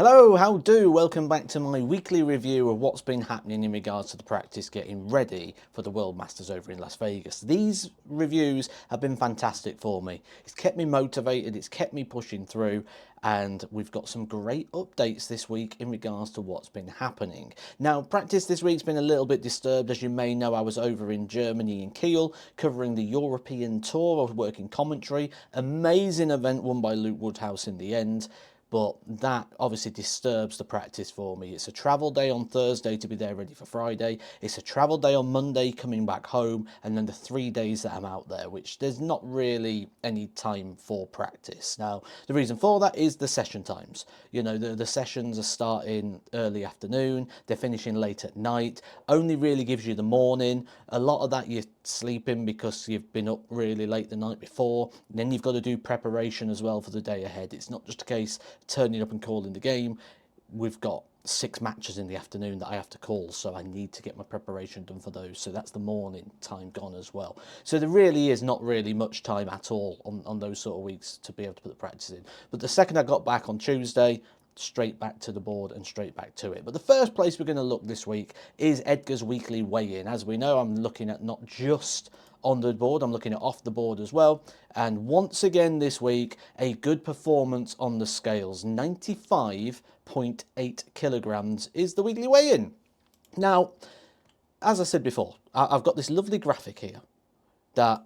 Hello, how do? Welcome back to my weekly review of what's been happening in regards to the practice getting ready for the World Masters over in Las Vegas. These reviews have been fantastic for me. It's kept me motivated, it's kept me pushing through, and we've got some great updates this week in regards to what's been happening. Now, practice this week's been a little bit disturbed. As you may know, I was over in Germany in Kiel covering the European Tour. I was working commentary. Amazing event won by Luke Woodhouse in the end. But that obviously disturbs the practice for me. It's a travel day on Thursday to be there ready for Friday. It's a travel day on Monday coming back home, and then the 3 days that I'm out there, which there's not really any time for practice. Now, the reason for that is the session times. You know, the sessions are starting early afternoon, they're finishing late at night, only really gives you the morning. A lot of that you're sleeping because you've been up really late the night before. And then you've got to do preparation as well for the day ahead. It's not just a case turning up and calling the game. We've got 6 matches in the afternoon that I have to call, so I need to get my preparation done for those. So that's the morning time gone as well. So there really is not really much time at all on those sort of weeks to be able to put the practice in. But the second I got back on Tuesday, straight back to the board and straight back to it. But the first place we're going to look this week is Edgar's weekly weigh-in. As we know, I'm looking at not just on the board, I'm looking at off the board as well. And once again this week, a good performance on the scales. 95.8 kilograms is the weekly weigh-in. Now, as I said before, I've got this lovely graphic here that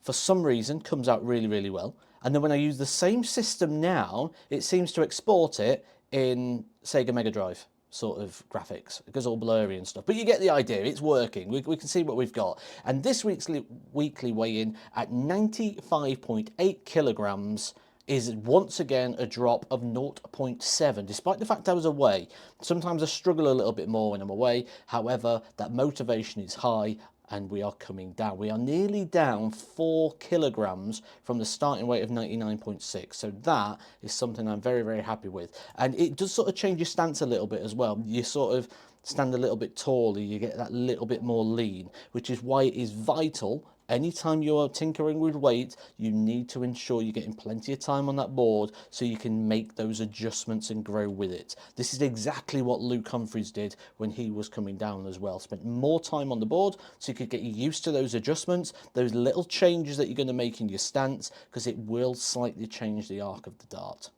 for some reason comes out really, really well. And then when I use the same system now, it seems to export it in Sega Mega Drive sort of graphics. It goes all blurry and stuff. But you get the idea, it's working. We can see what we've got. And this week's weekly weigh-in at 95.8 kilograms is once again a drop of 0.7, despite the fact I was away. Sometimes I struggle a little bit more when I'm away. However, that motivation is high, and we are coming down. We are nearly down 4 kilograms from the starting weight of 99.6. So that is something I'm very, very happy with. And it does sort of change your stance a little bit as well. You sort of stand a little bit taller, you get that little bit more lean, which is why it is vital. Anytime you are tinkering with weight, you need to ensure you're getting plenty of time on that board so you can make those adjustments and grow with it. This is exactly what Luke Humphries did when he was coming down as well. Spent more time on the board so you could get used to those adjustments, those little changes that you're going to make in your stance, because it will slightly change the arc of the dart.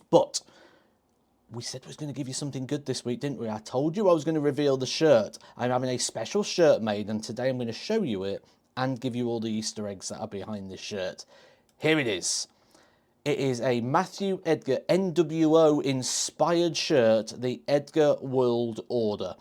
But we said we was going to give you something good this week, didn't we? I told you I was going to reveal the shirt. I'm having a special shirt made, and today I'm going to show you it and give you all the Easter eggs that are behind this shirt. Here it is. It is a Matthew Edgar NWO inspired shirt, the Edgar World Order.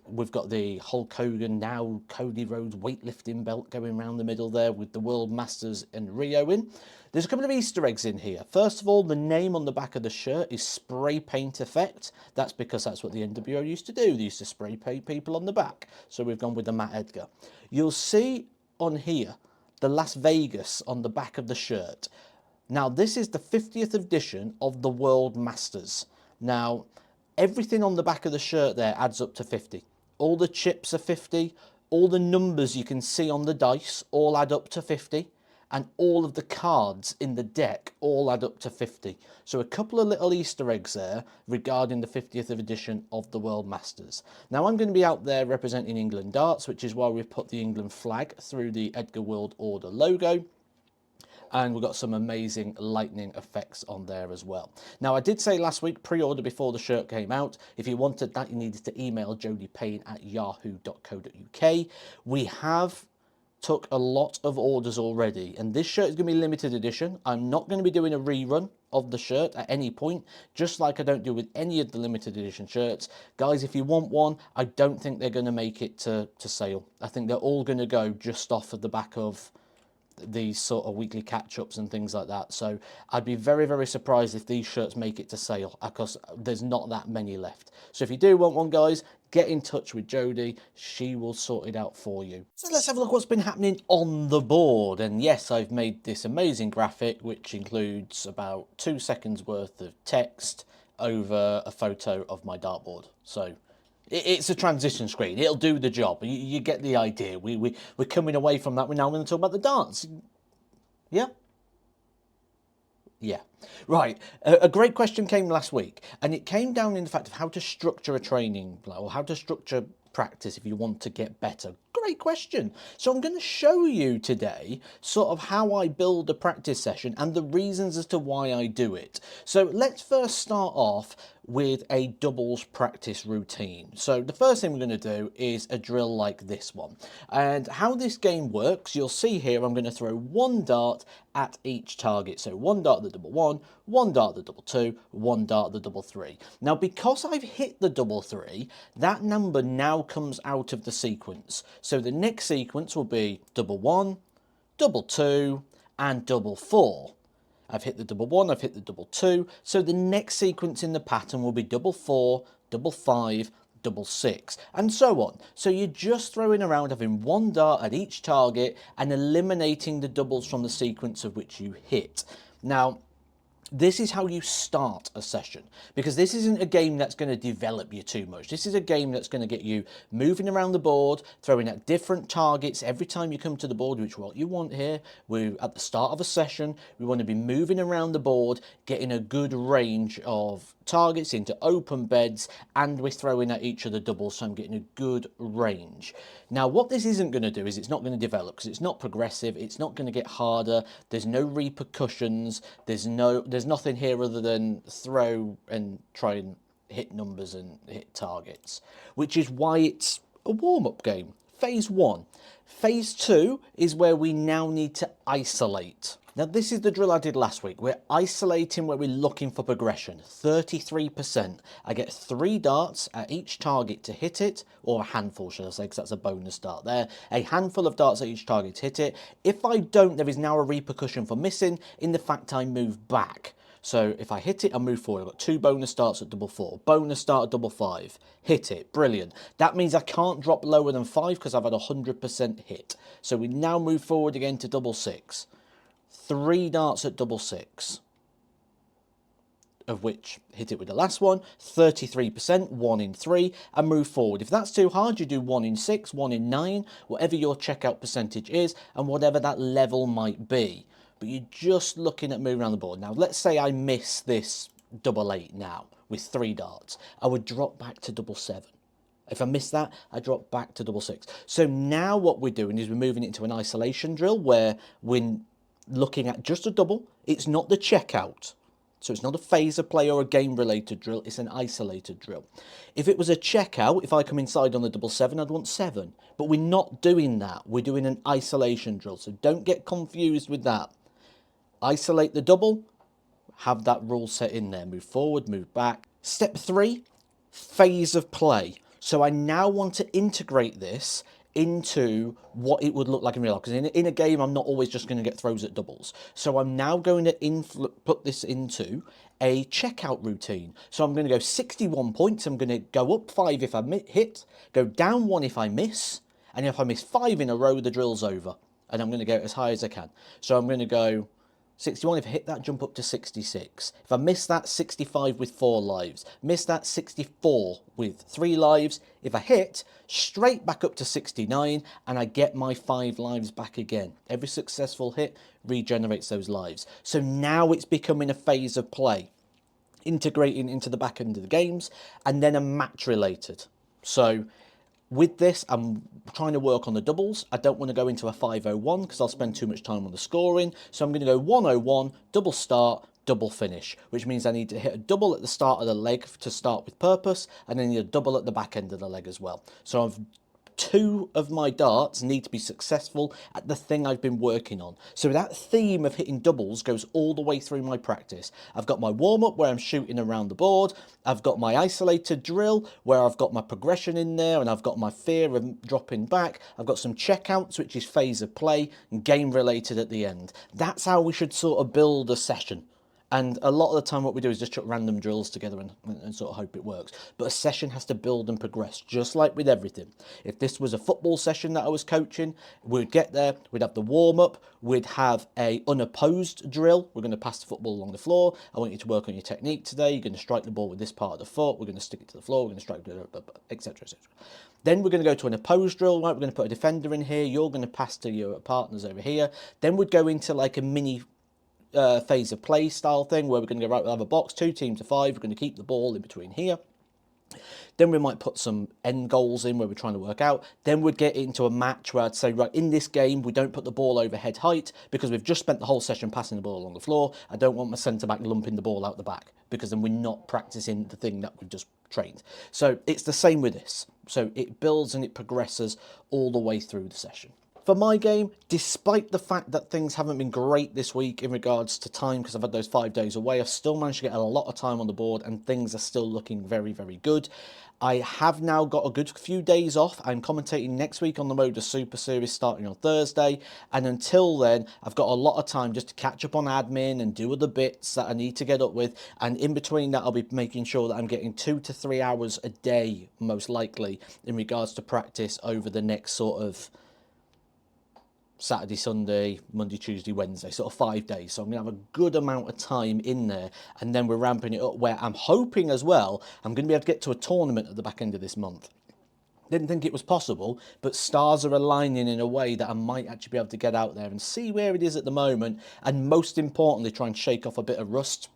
We've got the Hulk Hogan, now Cody Rhodes weightlifting belt going around the middle there with the World Masters and Rio in. There's a couple of Easter eggs in here. First of all, the name on the back of the shirt is spray paint effect. That's because that's what the NWO used to do. They used to spray paint people on the back. So we've gone with the Matt Edgar. You'll see on here the Las Vegas on the back of the shirt. Now, this is the 50th edition of the World Masters. Now, everything on the back of the shirt there adds up to 50. All the chips are 50. All the numbers you can see on the dice all add up to 50. And all of the cards in the deck all add up to 50. So a couple of little Easter eggs there regarding the 50th edition of the World Masters. Now, I'm going to be out there representing England darts, which is why we've put the England flag through the Edgar World Order logo. And we've got some amazing lightning effects on there as well. Now, I did say last week, pre-order before the shirt came out. If you wanted that, you needed to email jodipayne@yahoo.co.uk. We have took a lot of orders already, and this shirt is going to be limited edition. I'm not going to be doing a rerun of the shirt at any point, just like I don't do with any of the limited edition shirts. Guys, if you want one, I don't think they're going to make it to sale. I think they're all going to go just off of the back of these sort of weekly catch-ups and things like that. So I'd be very, very surprised if these shirts make it to sale, because there's not that many left. So if you do want one, guys, get in touch with Jodie. She will sort it out for you. So let's have a look what's been happening on the board. And yes, I've made this amazing graphic, which includes about 2 seconds worth of text over a photo of my dartboard. So it's a transition screen. It'll do the job. You get the idea. We're coming away from that. We're now going to talk about the darts. Yeah? Yeah. Right. A great question came last week, and it came down in the fact of how to structure a training plan or how to structure practice if you want to get better. Great question. So I'm going to show you today sort of how I build a practice session and the reasons as to why I do it. So let's first start off with a doubles practice routine. So the first thing we're going to do is a drill like this one. And how this game works, you'll see here I'm going to throw one dart at each target. So one dart at the double one, one dart at the double two, one dart at the double three. Now because I've hit the double three, that number now comes out of the sequence. So the next sequence will be double one, double two, and double four. I've hit the double one, I've hit the double two, so the next sequence in the pattern will be double four, double five, double six, and so on. So you're just throwing around having one dart at each target and eliminating the doubles from the sequence of which you hit. Now, this is how you start a session, because this isn't a game that's going to develop you too much. This is a game that's going to get you moving around the board, throwing at different targets every time you come to the board, which is what you want here. We're at the start of a session. We want to be moving around the board, getting a good range of targets into open beds, and we're throwing at each of the doubles, so I'm getting a good range. Now what this isn't going to do is it's not going to develop, because it's not progressive, it's not going to get harder, there's no repercussions, there's nothing here other than throw and try and hit numbers and hit targets, which is why it's a warm-up game. Phase 1. Phase 2 is where we now need to isolate. Now this is the drill I did last week. We're isolating where we're looking for progression. 33%. I get 3 darts at each target to hit it, or a handful should I say, because that's a bonus dart there. A handful of darts at each target to hit it. If I don't, there is now a repercussion for missing in the fact I move back. So if I hit it, I move forward. I've got 2 bonus darts at double four, bonus dart at double five, hit it, brilliant. That means I can't drop lower than 5 because I've had 100% hit. So we now move forward again to double six. 3 darts at double six, of which hit it with the last one, 33%, 1 in 3, and move forward. If that's too hard, you do 1 in 6, 1 in 9, whatever your checkout percentage is, and whatever that level might be. But you're just looking at moving around the board. Now, let's say I miss this double 8 now with 3 darts. I would drop back to double 7. If I miss that, I drop back to double 6. So now what we're doing is we're moving into an isolation drill where we're looking at just a double. It's not the checkout. So it's not a phase of play or a game-related drill, it's an isolated drill. If it was a checkout, if I come inside on the double 7, I'd want 7. But we're not doing that. We're doing an isolation drill, so don't get confused with that. Isolate the double, have that rule set in there. Move forward, move back. Step 3, phase of play. So I now want to integrate this into what it would look like in real life. Because in a game, I'm not always just going to get throws at doubles. So I'm now going to put this into a checkout routine. So I'm going to go 61 points. I'm going to go up 5 if I hit, go down 1 if I miss. And if I miss 5 in a row, the drill's over. And I'm going to go as high as I can. So I'm going to go 61, if I hit that, jump up to 66. If I miss that, 65 with 4 lives. Miss that, 64 with 3 lives. If I hit, straight back up to 69, and I get my 5 lives back again. Every successful hit regenerates those lives. So now it's becoming a phase of play, integrating into the back end of the games, and then a match related. So with this, I'm trying to work on the doubles. I don't want to go into a 501 because I'll spend too much time on the scoring. So I'm going to go 101, double start, double finish, which means I need to hit a double at the start of the leg to start with purpose, and then a double at the back end of the leg as well. So I've 2 of my darts need to be successful at the thing I've been working on. So that theme of hitting doubles goes all the way through my practice. I've got my warm-up where I'm shooting around the board. I've got my isolated drill where I've got my progression in there, and I've got my fear of dropping back. I've got some checkouts, which is phase of play, and game related at the end. That's how we should sort of build a session. And a lot of the time what we do is just chuck random drills together and sort of hope it works. But a session has to build and progress, just like with everything. If this was a football session that I was coaching, we'd get there, we'd have the warm-up, we'd have a unopposed drill. We're going to pass the football along the floor. I want you to work on your technique today. You're going to strike the ball with this part of the foot. We're going to stick it to the floor. We're going to strike, etc., etc. Then we're going to go to an opposed drill, right? We're going to put a defender in here. You're going to pass to your partners over here. Then we'd go into like a mini phase of play style thing where we're going to go, right, we'll have a box, 2 teams of 5, we're going to keep the ball in between here. Then we might put some end goals in where we're trying to work out. Then we'd get into a match where I'd say, right, in this game, we don't put the ball over head height because we've just spent the whole session passing the ball along the floor. I don't want my centre-back lumping the ball out the back because then we're not practicing the thing that we've just trained. So it's the same with this. So it builds and it progresses all the way through the session. For my game, despite the fact that things haven't been great this week in regards to time, because I've had those 5 days away, I've still managed to get a lot of time on the board and things are still looking very, very good. I have now got a good few days off. I'm commentating next week on the Moda Super Series starting on Thursday. And until then, I've got a lot of time just to catch up on admin and do other bits that I need to get up with. And in between that, I'll be making sure that I'm getting 2 to 3 hours a day, most likely, in regards to practice over the next sort of Saturday, Sunday, Monday, Tuesday, Wednesday, sort of 5 days. So I'm going to have a good amount of time in there. And then we're ramping it up where I'm hoping as well, I'm going to be able to get to a tournament at the back end of this month. Didn't think it was possible, but stars are aligning in a way that I might actually be able to get out there and see where it is at the moment. And most importantly, try and shake off a bit of rust,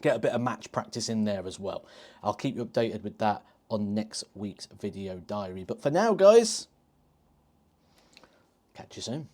get a bit of match practice in there as well. I'll keep you updated with that on next week's video diary. But for now, guys, catch you soon.